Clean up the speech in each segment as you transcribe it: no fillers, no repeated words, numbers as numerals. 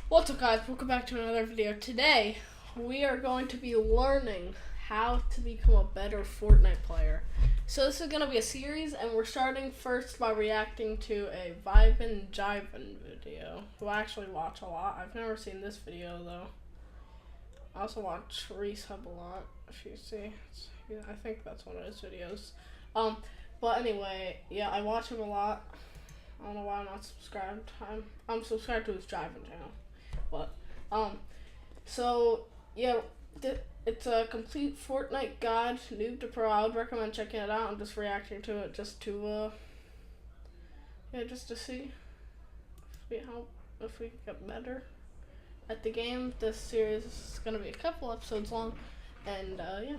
What's up, guys? Welcome back to another video. Today we are going to be learning how to become a better Fortnite player. So this is going to be a series, and we're starting first by reacting to a Vibin Jivin video, who I actually watch a lot. I've never seen this video though. I also watch Resub a lot. If you see, yeah, I think that's one of his videos. But anyway, yeah, I watch him a lot. I don't know why I'm not subscribed. I'm subscribed to his Jivin channel. But so yeah, it's a complete Fortnite guide, noob to pro. I would recommend checking it out. I'm just reacting to it just to see if we can get better at the game. This series is gonna be a couple episodes long, and yeah,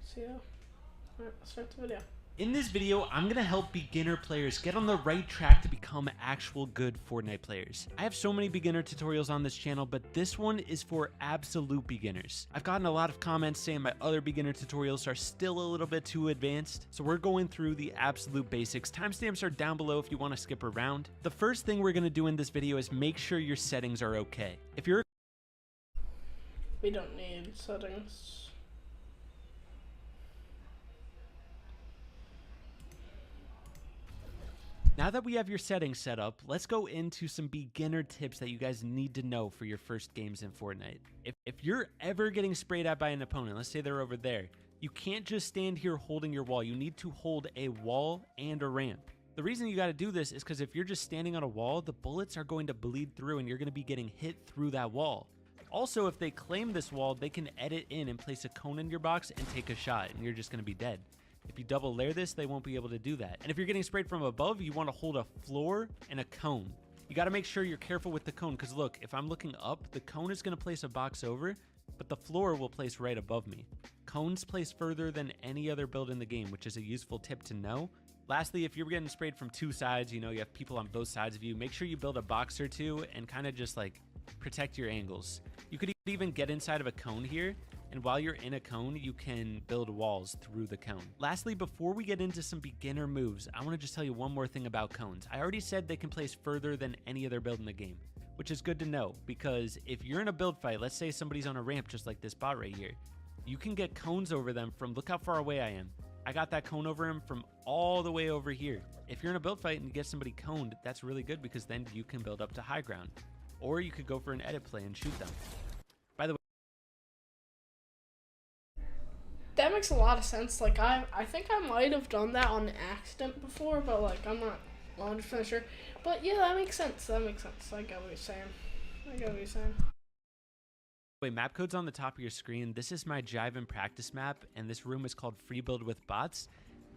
see ya. All right, let's start the video. In this video, I'm going to help beginner players get on the right track to become actual good Fortnite players. I have so many beginner tutorials on this channel, but this one is for absolute beginners. I've gotten a lot of comments saying my other beginner tutorials are still a little bit too advanced, so we're going through the absolute basics. Timestamps are down below if you want to skip around. The first thing we're going to do in this video is make sure your settings are okay. We don't need settings. Now that we have your settings set up, let's go into some beginner tips that you guys need to know for your first games in Fortnite. If you're ever getting sprayed at by an opponent, let's say they're over there, you can't just stand here holding your wall. You need to hold a wall and a ramp. The reason you got to do this is because if you're just standing on a wall, the bullets are going to bleed through and you're going to be getting hit through that wall. Also, if they claim this wall, they can edit in and place a cone in your box and take a shot, and you're just going to be dead. If you double layer this, they won't be able to do that. And if you're getting sprayed from above, you want to hold a floor and a cone. You got to make sure you're careful with the cone, because look, if I'm looking up, the cone is going to place a box over, but the floor will place right above me. Cones place further than any other build in the game, which is a useful tip to know. Lastly, if you're getting sprayed from two sides, you know, you have people on both sides of you, make sure you build a box or two and kind of just like protect your angles. You could even get inside of a cone here, and while you're in a cone, you can build walls through the cone. Lastly, before we get into some beginner moves, I want to just tell you one more thing about cones. I already said they can place further than any other build in the game, which is good to know, because if you're in a build fight, let's say somebody's on a ramp just like this bot right here, you can get cones over them from, look how far away I am. I got that cone over him from all the way over here. If you're in a build fight and you get somebody coned, that's really good, because then you can build up to high ground. Or you could go for an edit play and shoot them. By the way, That makes a lot of sense. Like I think I might have done that on accident before, but like I'm not 100% sure. But yeah, that makes sense. That makes sense. I get what you're saying. map code's on the top of your screen. This is my Jivin practice map, and this room is called Free Build with Bots.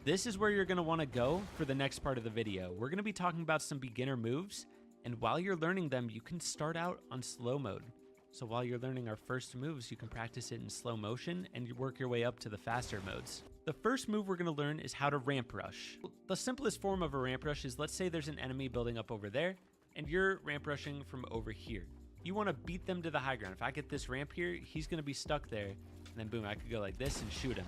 This is where you're going to want to go for the next part of the video. We're going to be talking about some beginner moves, and while you're learning them, you can start out on slow mode. So while you're learning our first moves, you can practice it in slow motion and you work your way up to the faster modes. The first move we're going to learn is how to ramp rush. The simplest form of a ramp rush is, let's say there's an enemy building up over there and you're ramp rushing from over here. You want to beat them to the high ground. If I get this ramp here, he's going to be stuck there, and then boom, I could go like this and shoot him.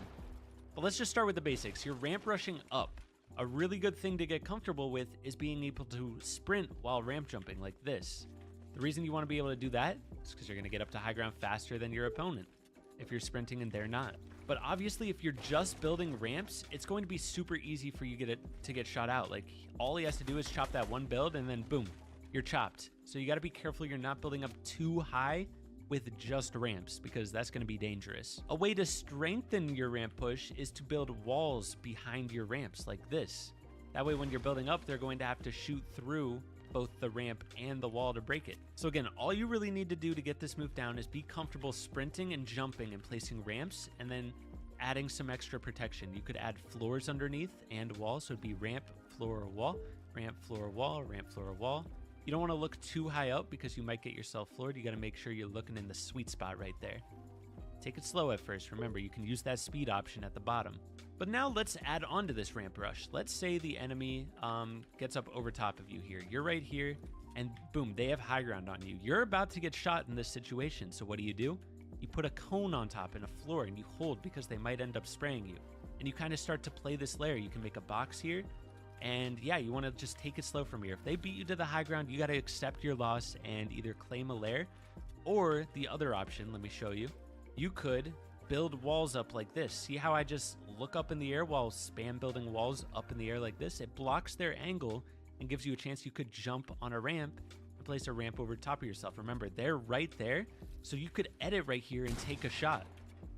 But let's just start with the basics. You're ramp rushing up. A really good thing to get comfortable with is being able to sprint while ramp jumping like this. The reason you want to be able to do that is because you're going to get up to high ground faster than your opponent if you're sprinting and they're not. But obviously, if you're just building ramps, it's going to be super easy for you to get shot out. Like, all he has to do is chop that one build and then boom, you're chopped. So you got to be careful you're not building up too high with just ramps, because that's going to be dangerous. A way to strengthen your ramp push is to build walls behind your ramps like this. That way, when you're building up, they're going to have to shoot through both the ramp and the wall to break it. So again, all you really need to do to get this move down is be comfortable sprinting and jumping and placing ramps, and then adding some extra protection. You could add floors underneath and walls, so it'd be ramp, floor, wall, ramp, floor, wall, ramp, floor, wall. You don't want to look too high up because you might get yourself floored. You got to make sure you're looking in the sweet spot right there. Take it slow at first. Remember, you can use that speed option at the bottom. But now let's add on to this ramp rush. Let's say the enemy gets up over top of you here. You're right here, and boom, they have high ground on you. You're about to get shot in this situation, so what do? You put a cone on top and a floor, and you hold because they might end up spraying you. And you kind of start to play this layer. You can make a box here, And yeah, you want to just take it slow from here. If they beat you to the high ground, you got to accept your loss and either claim a lair, or the other option, let me show you. You could build walls up like this. See how I just look up in the air while spam building walls up in the air like this? It blocks their angle and gives you a chance you could jump on a ramp and place a ramp over top of yourself. Remember, they're right there, so you could edit right here and take a shot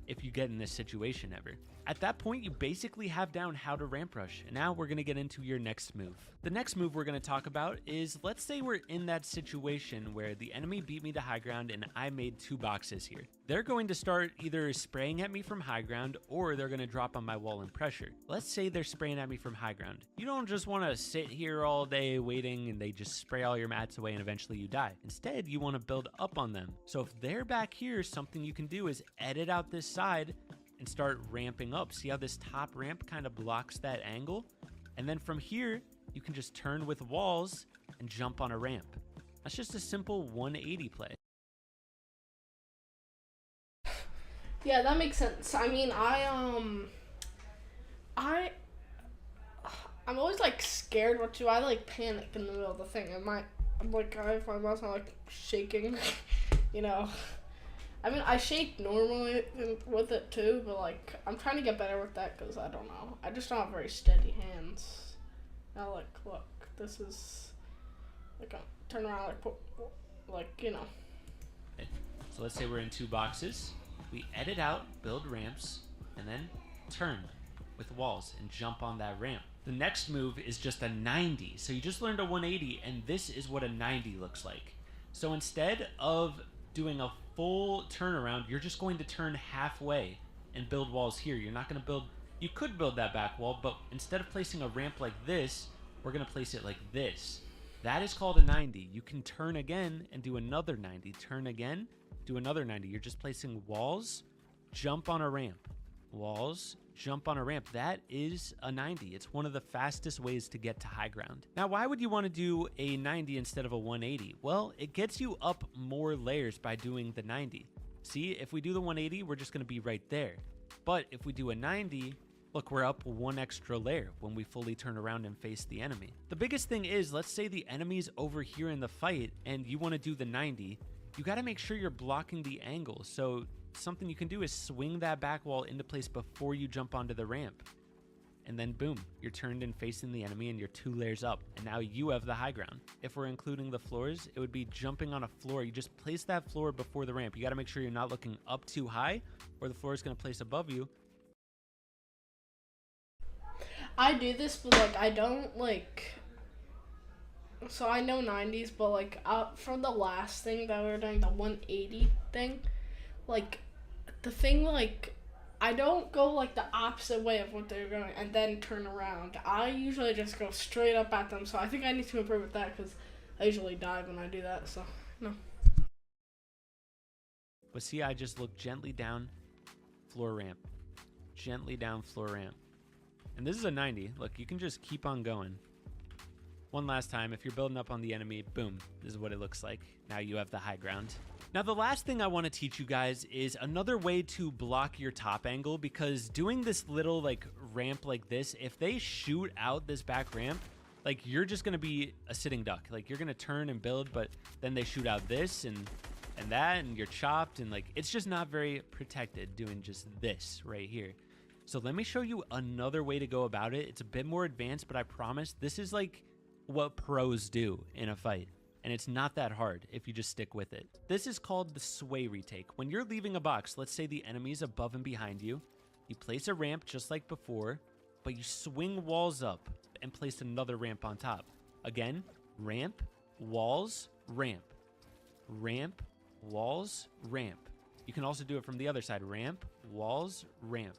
if you get in this situation ever. At that point, you basically have down how to ramp rush. And now we're going to get into your next move. The next move we're going to talk about is, let's say we're in that situation where the enemy beat me to high ground and I made 2 boxes here. They're going to start either spraying at me from high ground, or they're going to drop on my wall and pressure. Let's say they're spraying at me from high ground. You don't just want to sit here all day waiting and they just spray all your mats away and eventually you die. Instead, you want to build up on them. So if they're back here, something you can do is edit out this side and start ramping up. See how this top ramp kind of blocks that angle? And then from here, you can just turn with walls and jump on a ramp. That's just a simple 180 play. Yeah, that makes sense. I mean, I'm always like scared what to do. I like panic in the middle of the thing. I'm like, I find myself like shaking, you know. I mean, I shake normally with it too, but like, I'm trying to get better with that because I don't know. I just don't have very steady hands. Now, like, look, this is like, turn around, like, you know. Okay. So let's say we're in 2 boxes. We edit out, build ramps, and then turn with walls and jump on that ramp. The next move is just a 90. So you just learned a 180, and this is what a 90 looks like. So instead of doing a full turnaround, you're just going to turn halfway and build walls here. You're not going to build, you could build that back wall, but instead of placing a ramp like this, we're going to place it like this. That is called a 90. You can turn again and do another 90. Turn again, do another 90. You're just placing walls, jump on a ramp. Walls, jump on a ramp. That is a 90. It's one of the fastest ways to get to high ground. Now, why would you want to do a 90 instead of a 180? Well, it gets you up more layers by doing the 90. See, if we do the 180, we're just going to be right there. But if we do a 90, look, we're up 1 extra layer when we fully turn around and face the enemy. The biggest thing is, let's say the enemy's over here in the fight and you want to do the 90. You got to make sure you're blocking the angle. So something you can do is swing that back wall into place before you jump onto the ramp. And then boom, you're turned and facing the enemy and you're 2 layers up. And now you have the high ground. If we're including the floors, it would be jumping on a floor. You just place that floor before the ramp. You got to make sure you're not looking up too high or the floor is going to place above you. I do this, but like, I don't like, so I know 90s, but like, from the last thing that we were doing, the 180 thing, like, the thing, like, I don't go, like, the opposite way of what they're going and then turn around. I usually just go straight up at them, so I think I need to improve with that, because I usually die when I do that, so, no. But see, I just look gently down, floor ramp. Gently down, floor ramp. And this is a 90. Look, you can just keep on going. One last time, if you're building up on the enemy, boom, this is what it looks like. Now you have the high ground. Now, the last thing I want to teach you guys is another way to block your top angle, because doing this little like ramp like this, if they shoot out this back ramp, like you're just going to be a sitting duck. Like you're going to turn and build, but then they shoot out this and that, and you're chopped, and like it's just not very protected doing just this right here. So let me show you another way to go about it. It's a bit more advanced, but I promise this is like what pros do in a fight. And it's not that hard if you just stick with it. This is called the sway retake. When you're leaving a box, let's say the enemy's above and behind you, you place a ramp just like before, but you swing walls up and place another ramp on top. Again, ramp, walls, ramp. Ramp, walls, ramp. You can also do it from the other side. Ramp, walls, ramp.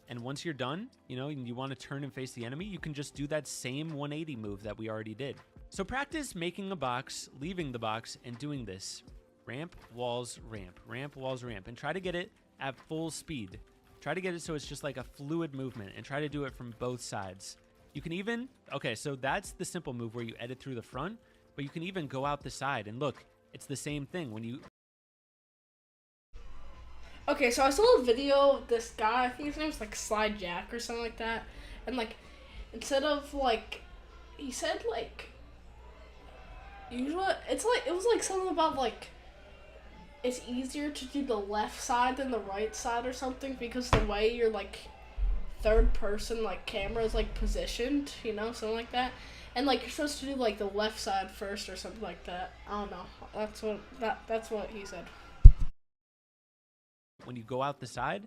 And once you're done, you know, and you want to turn and face the enemy, you can just do that same 180 move that we already did. So practice making a box, leaving the box, and doing this. Ramp, walls, ramp. Ramp, walls, ramp. And try to get it at full speed. Try to get it so it's just like a fluid movement, and try to do it from both sides. You can even, okay, so that's the simple move where you edit through the front, but you can even go out the side. And look, it's the same thing when you... Okay, so I saw a video of this guy, I think his name was like Slide Jack or something like that, and like, instead of like he said like usually it was like something about like it's easier to do the left side than the right side or something because the way your like third person like camera is like positioned, something like that. And like you're supposed to do like the left side first or something like that. I don't know. That's what he said. When you go out the side,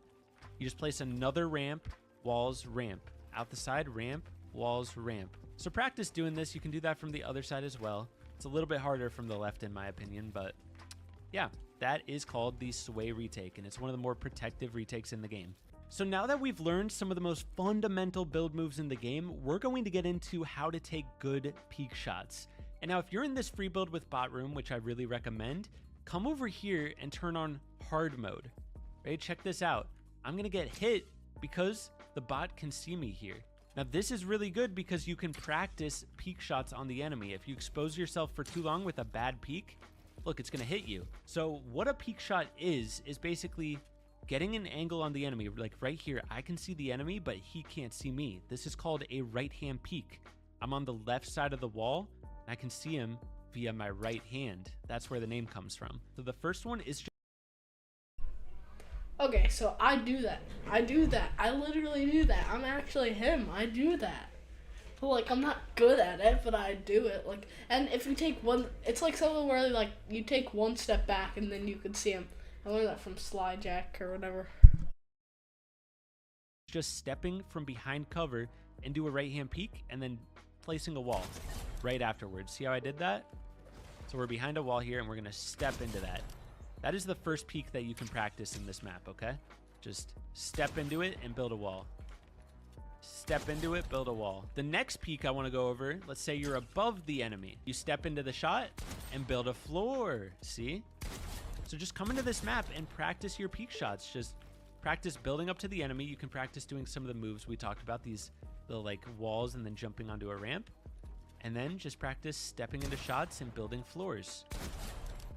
you just place another ramp, walls, ramp. Out the side, ramp, walls, ramp. So practice doing this. You can do that from the other side as well. It's a little bit harder from the left in my opinion, but yeah, that is called the sway retake, and it's one of the more protective retakes in the game. So now that we've learned some of the most fundamental build moves in the game, we're going to get into how to take good peek shots. And now if you're in this free build with bot room, which I really recommend, come over here and turn on hard mode. Right, check this out. I'm gonna get hit because the bot can see me here. Now this is really good because you can practice peek shots on the enemy. If you expose yourself for too long with a bad peek, look, it's gonna hit you. So what a peek shot is basically getting an angle on the enemy. Like right here, I can see the enemy, but he can't see me. This is called a right hand peek. I'm on the left side of the wall, and I can see him via my right hand. That's where the name comes from. So the first one is just Okay, so I do that. I literally do that. I'm actually him. I do that. But like I'm not good at it, but I do it. Like, and if you take one, it's like something where like you take one step back and then you can see him. I learned that from Sly Jack or whatever. just stepping from behind cover and do a right hand peek and then placing a wall right afterwards. See how I did that? So we're behind a wall here and we're gonna step into that. That is the first peek that you can practice in this map, okay? Just step into it and build a wall. Step into it, build a wall. The next peek I want to go over, let's say you're above the enemy. You step into the shot and build a floor. See? So just come into this map and practice your peek shots. Just practice building up to the enemy. You can practice doing some of the moves we talked about, these little like walls and then jumping onto a ramp. And then just practice stepping into shots and building floors.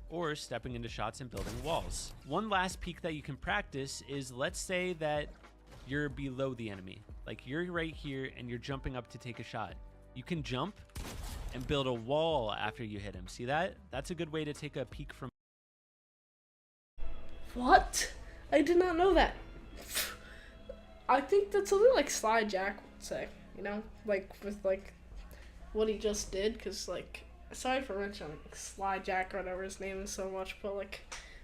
Or stepping into shots and building walls. One last peek that you can practice is, let's say that you're below the enemy. Like you're right here and you're jumping up to take a shot. You can jump and build a wall after you hit him. See that? That's a good way to take a peek from. What? I did not know that. I think that's something like Sly Jack would say, you know? Like with like what he just did, because like, sorry for mentioning like, Sly Jack or whatever his name is so much, but like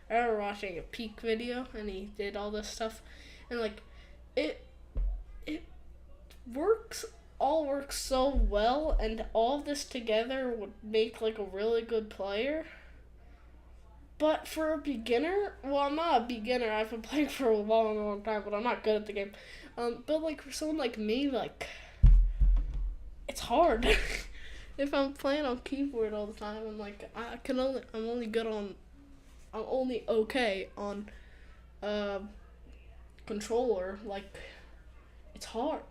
I remember watching a peek video and he did all this stuff and like it works so well, and all of this together would make like a really good player. But for a beginner, well, I'm not a beginner. I've been playing for a long time, but I'm not good at the game. But like for someone like me, like it's hard. If I'm playing on keyboard all the time, and like I'm only okay on controller. Like it's hard.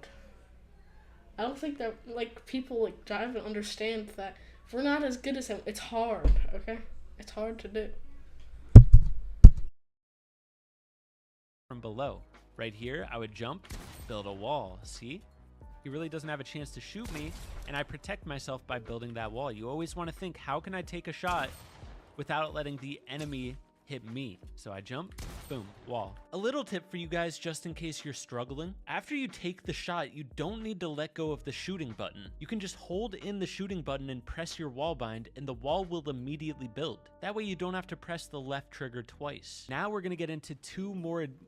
I don't think that like people like drive and understand that if we're not as good as him, it's hard. Okay, it's hard to do. From below. Right here, I would jump, build a wall. See? He really doesn't have a chance to shoot me, and I protect myself by building that wall. You always want to think, how can I take a shot without letting the enemy hit me? So I jump, boom, wall. A little tip for you guys, just in case you're struggling. After you take the shot, you don't need to let go of the shooting button. You can just hold in the shooting button and press your wall bind, and the wall will immediately build. That way you don't have to press the left trigger twice. Now we're gonna get into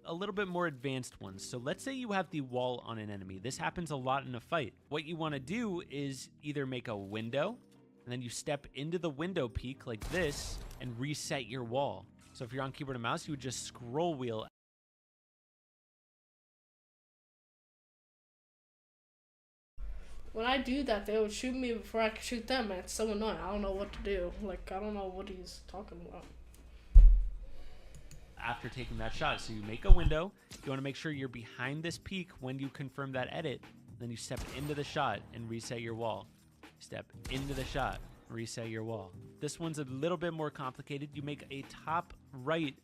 a little bit more advanced ones. So let's say you have the wall on an enemy. This happens a lot in a fight. What you wanna do is either make a window, and then you step into the window peak like this, and reset your wall. So if you're on keyboard and mouse, you would just scroll wheel. When I do that, they would shoot me before I could shoot them, and it's so annoying. I don't know what to do. Like, I don't know what he's talking about. After taking that shot, so you make a window. You want to make sure you're behind this peak when you confirm that edit. Then you step into the shot and reset your wall. Step into the shot, reset your wall. This one's a little bit more complicated. You make a top right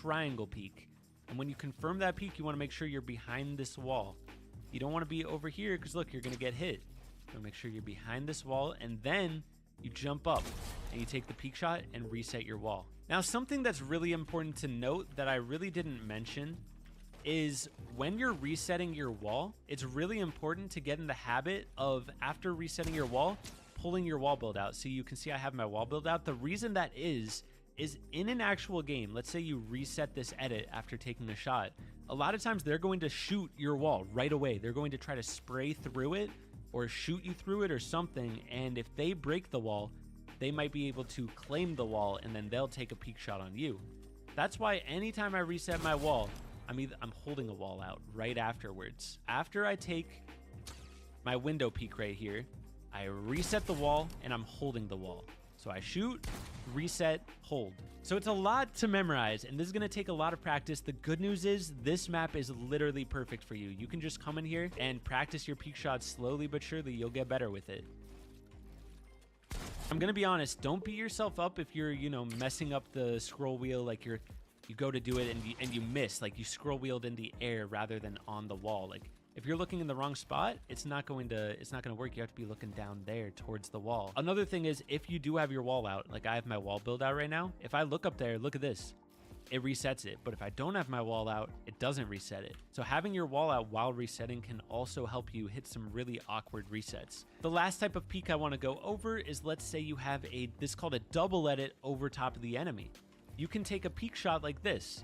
triangle peak. And when you confirm that peak, you want to make sure you're behind this wall. You don't want to be over here because look, you're going to get hit. So make sure you're behind this wall, and then you jump up and you take the peek shot and reset your wall. Now, something that's really important to note that I really didn't mention is when you're resetting your wall, it's really important to get in the habit of, after resetting your wall, pulling your wall build out. So you can see I have my wall build out. The reason that is in an actual game, let's say you reset this edit after taking a shot, a lot of times they're going to shoot your wall right away. They're going to try to spray through it or shoot you through it or something, and if they break the wall, they might be able to claim the wall, and then they'll take a peek shot on you. That's why anytime I reset my wall, I'm holding a wall out right afterwards. After I take my window peek right here, I reset the wall and I'm holding the wall. So I shoot, reset, hold. So it's a lot to memorize, and this is gonna take a lot of practice. The good news is this map is literally perfect for you. You can just come in here and practice your peek shots slowly but surely. You'll get better with it. I'm gonna be honest, don't beat yourself up if you're, messing up the scroll wheel, like you go to do it and you miss, like you scroll wheeled in the air rather than on the wall. Like if you're looking in the wrong spot, it's not going to work. You have to be looking down there towards the wall. Another thing is, if you do have your wall out, like I have my wall build out right now, if I look up there, look at this, it resets it. But if I don't have my wall out, it doesn't reset it. So having your wall out while resetting can also help you hit some really awkward resets. The last type of peek I want to go over is, let's say you have this called a double edit over top of the enemy. You can take a peek shot like this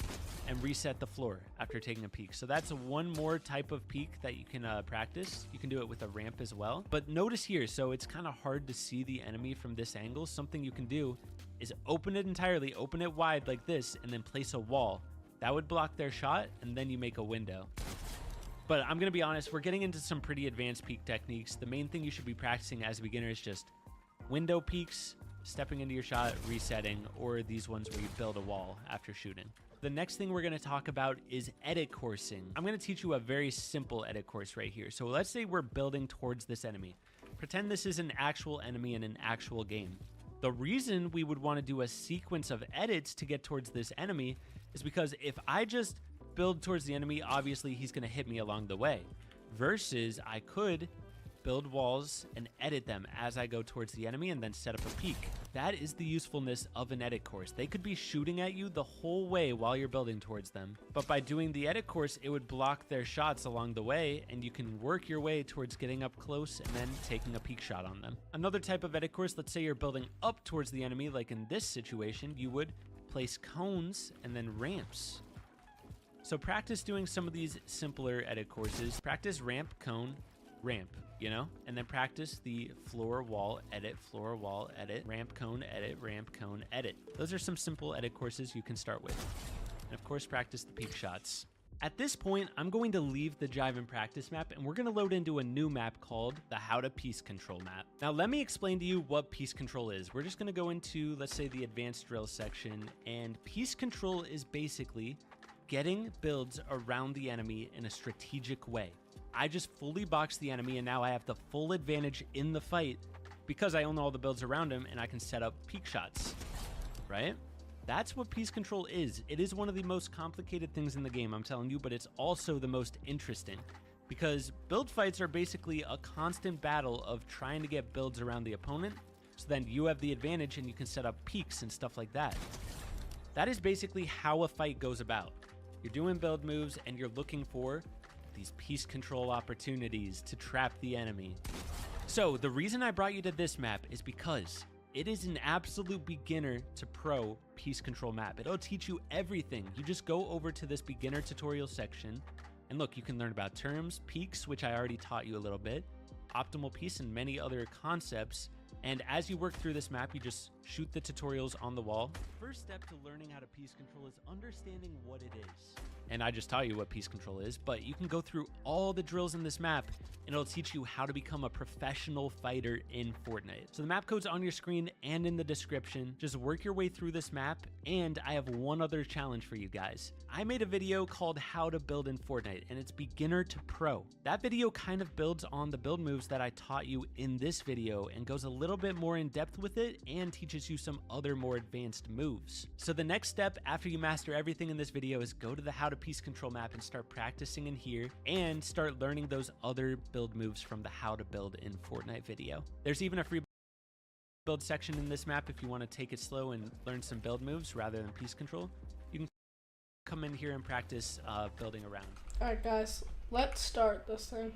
and reset the floor after taking a peek. So that's one more type of peek that you can practice. You can do it with a ramp as well. But notice here, so it's kind of hard to see the enemy from this angle. Something you can do is open it entirely, open it wide like this, and then place a wall. That would block their shot, and then you make a window. But I'm gonna be honest, we're getting into some pretty advanced peek techniques. The main thing you should be practicing as a beginner is just window peeks, stepping into your shot, resetting, or these ones where you build a wall after shooting. The next thing we're going to talk about is edit coursing. I'm going to teach you a very simple edit course right here. So let's say we're building towards this enemy. Pretend this is an actual enemy in an actual game. The reason we would want to do a sequence of edits to get towards this enemy is because if I just build towards the enemy, obviously he's going to hit me along the way. Versus I could build walls and edit them as I go towards the enemy and then set up a peek. That is the usefulness of an edit course. They could be shooting at you the whole way while you're building towards them. But by doing the edit course, it would block their shots along the way, and you can work your way towards getting up close and then taking a peek shot on them. Another type of edit course, let's say you're building up towards the enemy, like in this situation, you would place cones and then ramps. So practice doing some of these simpler edit courses. Practice ramp, cone, ramp, and then practice the floor wall edit, ramp cone edit. Those are some simple edit courses you can start with. And of course, practice the peek shots. At this point, I'm going to leave the Jive and Practice map, and we're going to load into a new map called the How to Piece Control map. Now, let me explain to you what piece control is. We're just going to go into, let's say, the advanced drill section, and piece control is basically getting builds around the enemy in a strategic way. I just fully boxed the enemy, and now I have the full advantage in the fight because I own all the builds around him, and I can set up peek shots, right? That's what piece control is. It is one of the most complicated things in the game, I'm telling you, but it's also the most interesting because build fights are basically a constant battle of trying to get builds around the opponent, so then you have the advantage and you can set up peeks and stuff like that. That is basically how a fight goes about. You're doing build moves and you're looking for these piece control opportunities to trap the enemy. So the reason I brought you to this map is because it is an absolute beginner to pro piece control map. It'll teach you everything. You just go over to this beginner tutorial section and look, you can learn about terms, peaks, which I already taught you a little bit, optimal piece, and many other concepts. And as you work through this map, you just shoot the tutorials on the wall. First step to learning how to piece control is understanding what it is. And I just taught you what piece control is, but you can go through all the drills in this map and it'll teach you how to become a professional fighter in Fortnite. So the map code's on your screen and in the description. Just work your way through this map, and I have one other challenge for you guys. I made a video called How to Build in Fortnite, and it's beginner to pro. That video kind of builds on the build moves that I taught you in this video and goes a little bit more in depth with it and teaches teaches you some other more advanced moves. So the next step after you master everything in this video is go to the how to piece control map and start practicing in here and start learning those other build moves from the how to build in Fortnite video. There's even a free build section in this map if you want to take it slow and learn some build moves rather than piece control. You can come in here and practice building around. Alright guys, let's start this thing.